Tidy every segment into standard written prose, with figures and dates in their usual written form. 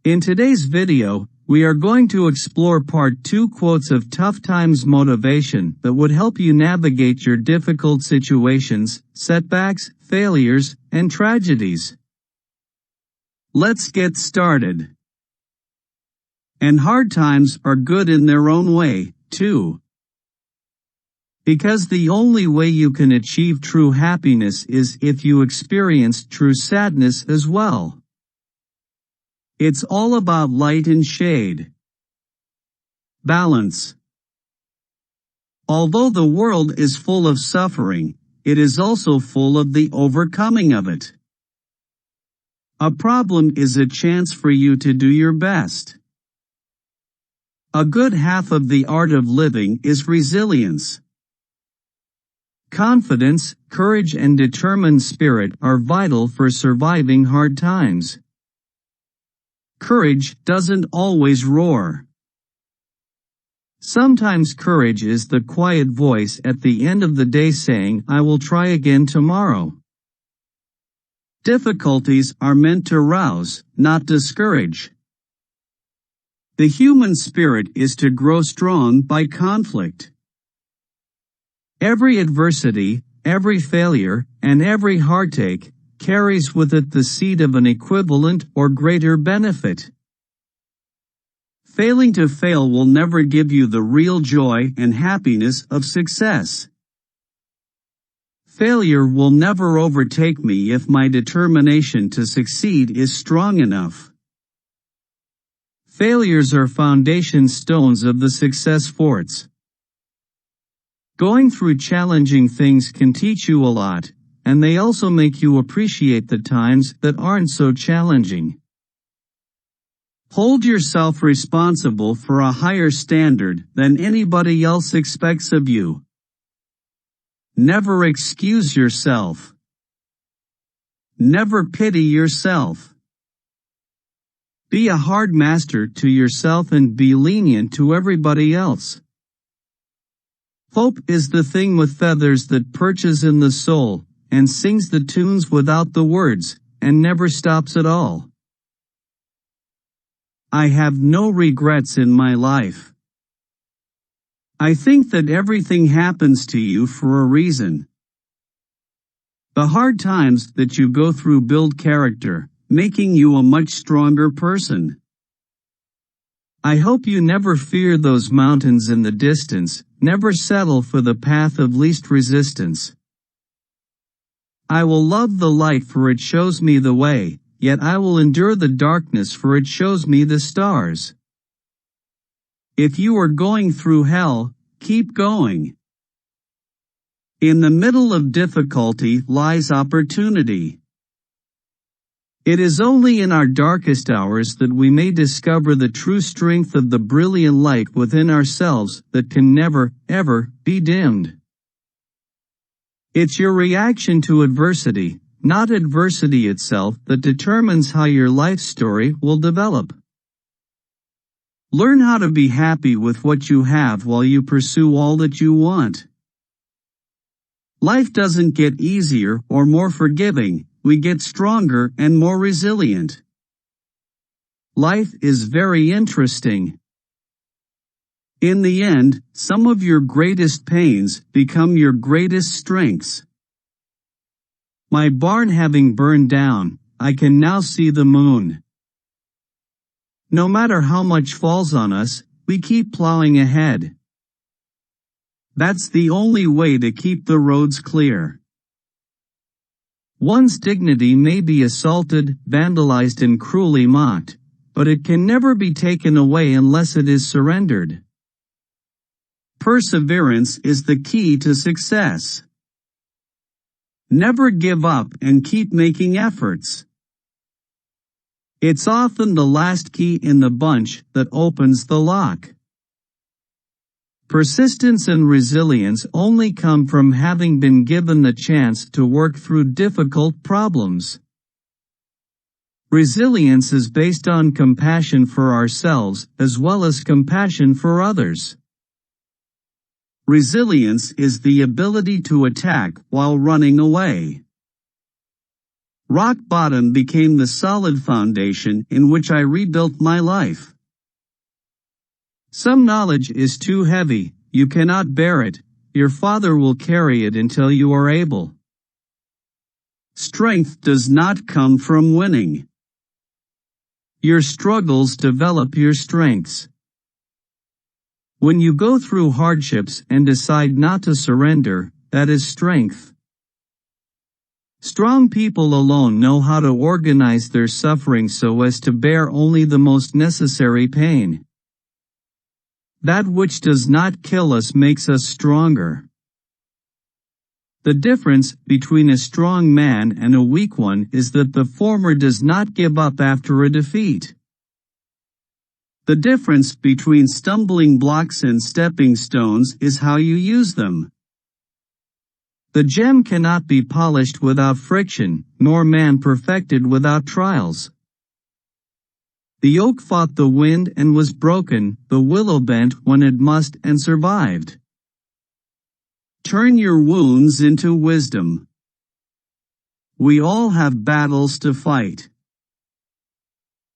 In today's video, we are going to explore part 2 quotes of Tough Times motivation that would help you navigate your difficult situations, setbacks, failures, and tragedies. Let's get started. And hard times are good in their own way, too. Because the only way you can achieve true happiness is if you experience true sadness as well. It's all about light and shade. Balance. Although the world is full of suffering, it is also full of the overcoming of it. A problem is a chance for you to do your best. A good half of the art of living is resilience. Confidence, courage, and determined spirit are vital for surviving hard times. Courage doesn't always roar. Sometimes courage is the quiet voice at the end of the day saying, "I will try again tomorrow." Difficulties are meant to rouse, not discourage. The human spirit is to grow strong by conflict. Every adversity, every failure, and every heartache carries with it the seed of an equivalent or greater benefit. Failing to fail will never give you the real joy and happiness of success. Failure will never overtake me if my determination to succeed is strong enough. Failures are foundation stones of the success forts. Going through challenging things can teach you a lot, and they also make you appreciate the times that aren't so challenging. Hold yourself responsible for a higher standard than anybody else expects of you. Never excuse yourself. Never pity yourself. Be a hard master to yourself and be lenient to everybody else. Hope is the thing with feathers that perches in the soul, and sings the tunes without the words, and never stops at all. I have no regrets in my life. I think that everything happens to you for a reason. The hard times that you go through build character, making you a much stronger person. I hope you never fear those mountains in the distance, never settle for the path of least resistance. I will love the light for it shows me the way, yet I will endure the darkness for it shows me the stars. If you are going through hell, keep going. In the middle of difficulty lies opportunity. It is only in our darkest hours that we may discover the true strength of the brilliant light within ourselves that can never, ever be dimmed. It's your reaction to adversity, not adversity itself, that determines how your life story will develop. Learn how to be happy with what you have while you pursue all that you want. Life doesn't get easier or more forgiving. We get stronger and more resilient. Life is very interesting. In the end, some of your greatest pains become your greatest strengths. My barn having burned down, I can now see the moon. No matter how much falls on us, we keep plowing ahead. That's the only way to keep the roads clear. One's dignity may be assaulted, vandalized, and cruelly mocked, but it can never be taken away unless it is surrendered. Perseverance is the key to success. Never give up and keep making efforts. It's often the last key in the bunch that opens the lock. Persistence and resilience only come from having been given the chance to work through difficult problems. Resilience is based on compassion for ourselves as well as compassion for others. Resilience is the ability to attack while running away. Rock bottom became the solid foundation in which I rebuilt my life. Some knowledge is too heavy, you cannot bear it, your Father will carry it until you are able. Strength does not come from winning. Your struggles develop your strengths. When you go through hardships and decide not to surrender, that is strength. Strong people alone know how to organize their suffering so as to bear only the most necessary pain. That which does not kill us makes us stronger. The difference between a strong man and a weak one is that the former does not give up after a defeat. The difference between stumbling blocks and stepping stones is how you use them. The gem cannot be polished without friction, nor man perfected without trials. The oak fought the wind and was broken, the willow bent when it must and survived. Turn your wounds into wisdom. We all have battles to fight.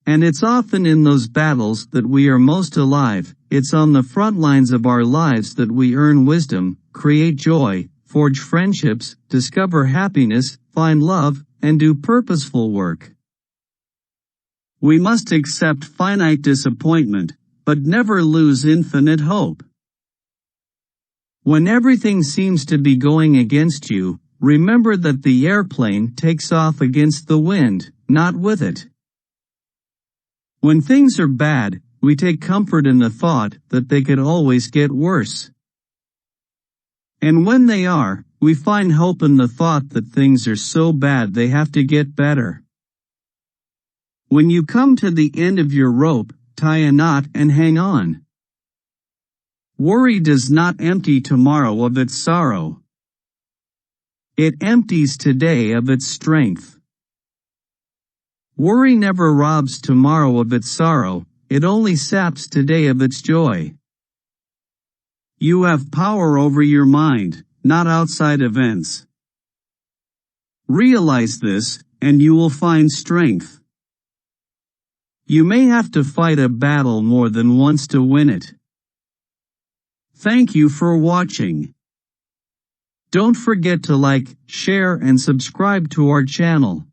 And it's often in those battles that we are most alive, it's on the front lines of our lives that we earn wisdom, create joy, forge friendships, discover happiness, find love, and do purposeful work. We must accept finite disappointment, but never lose infinite hope. When everything seems to be going against you, remember that the airplane takes off against the wind, not with it. When things are bad, we take comfort in the thought that they could always get worse. And when they are, we find hope in the thought that things are so bad they have to get better. When you come to the end of your rope, tie a knot and hang on. Worry does not empty tomorrow of its sorrow. It empties today of its strength. Worry never robs tomorrow of its sorrow, it only saps today of its joy. You have power over your mind, not outside events. Realize this, and you will find strength. You may have to fight a battle more than once to win it. Thank you for watching. Don't forget to like, share and subscribe to our channel.